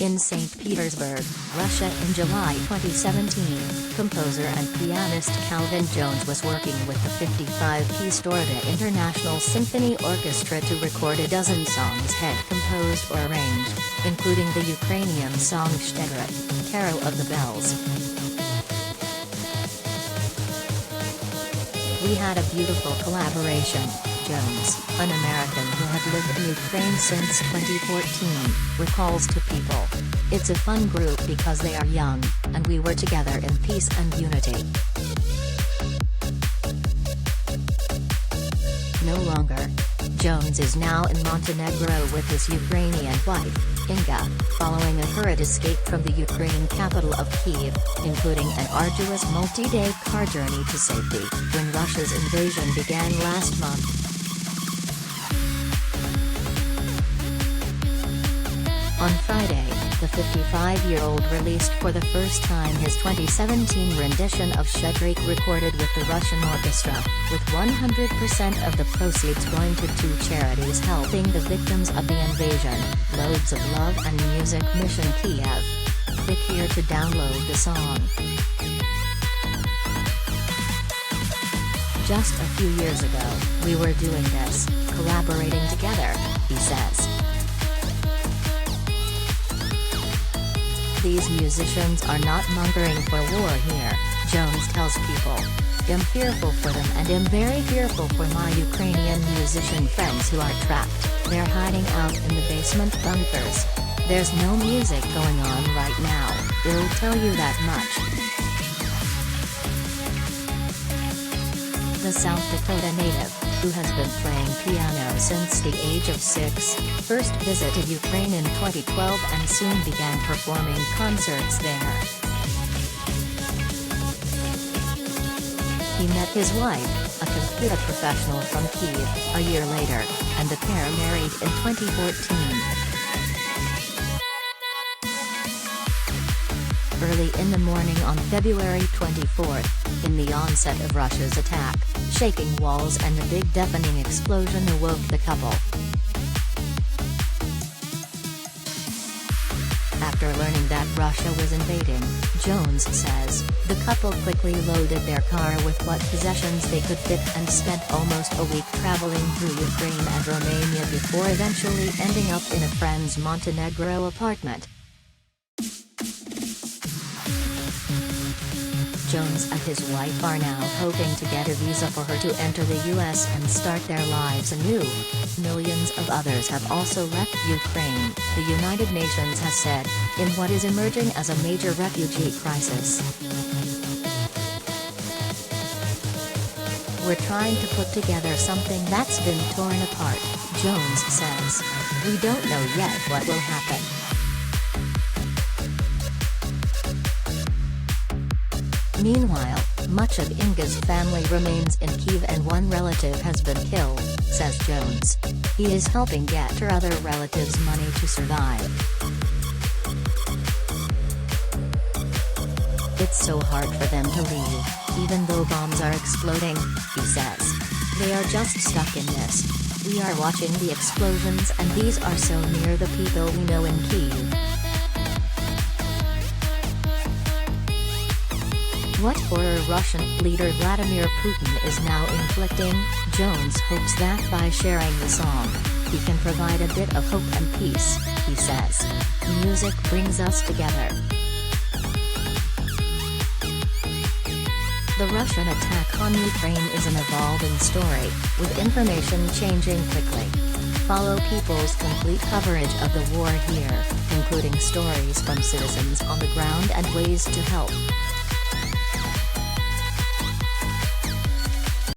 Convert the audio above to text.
In St. Petersburg, Russia in July 2017, composer and pianist Calvin Jones was working with the 55-piece Taurida International Symphony Orchestra to record a dozen songs he'd composed or arranged, including the Ukrainian song Shchedryk, Carol of the Bells. "We had a beautiful collaboration," Jones, an American who had lived in Ukraine since 2014, recalls to People. "It's a fun group because they are young, and we were together in peace and unity." No longer. Jones is now in Montenegro with his Ukrainian wife, Inga, following a hurried escape from the Ukraine capital of Kyiv, including an arduous multi-day car journey to safety, when Russia's invasion began last month. On Friday, the 55-year-old released for the first time his 2017 rendition of Shchedryk recorded with the Russian orchestra, with 100% of the proceeds going to two charities helping the victims of the invasion, Loads of Love and Music Mission Kiev. Click here to download the song. "Just a few years ago, we were doing this, collaborating together," he says. "These musicians are not mongering for war here," Jones tells People. "I'm fearful for them and am very fearful for my Ukrainian musician friends who are trapped. They're hiding out in the basement bunkers. There's no music going on right now, I'll tell you that much." The South Dakota native, who has been playing piano since the age of 6, first visited Ukraine in 2012 and soon began performing concerts there. He met his wife, a computer professional from Kyiv, a year later, and the pair married in 2014. Early in the morning on February 24, in the onset of Russia's attack, shaking walls and a big deafening explosion awoke the couple. After learning that Russia was invading, Jones says, the couple quickly loaded their car with what possessions they could fit and spent almost a week traveling through Ukraine and Romania before eventually ending up in a friend's Montenegro apartment. Jones and his wife are now hoping to get a visa for her to enter the US and start their lives anew. Millions of others have also left Ukraine, the United Nations has said, in what is emerging as a major refugee crisis. "We're trying to put together something that's been torn apart," Jones says. "We don't know yet what will happen." Meanwhile, much of Inga's family remains in Kyiv and one relative has been killed, says Jones. He is helping get her other relatives money to survive. "It's so hard for them to leave, even though bombs are exploding," he says. "They are just stuck in this. We are watching the explosions and these are so near the people we know in Kyiv." What horror Russian leader Vladimir Putin is now inflicting, Jones hopes that by sharing the song, he can provide a bit of hope and peace, he says. "Music brings us together." The Russian attack on Ukraine is an evolving story, with information changing quickly. Follow People's complete coverage of the war here, including stories from citizens on the ground and ways to help.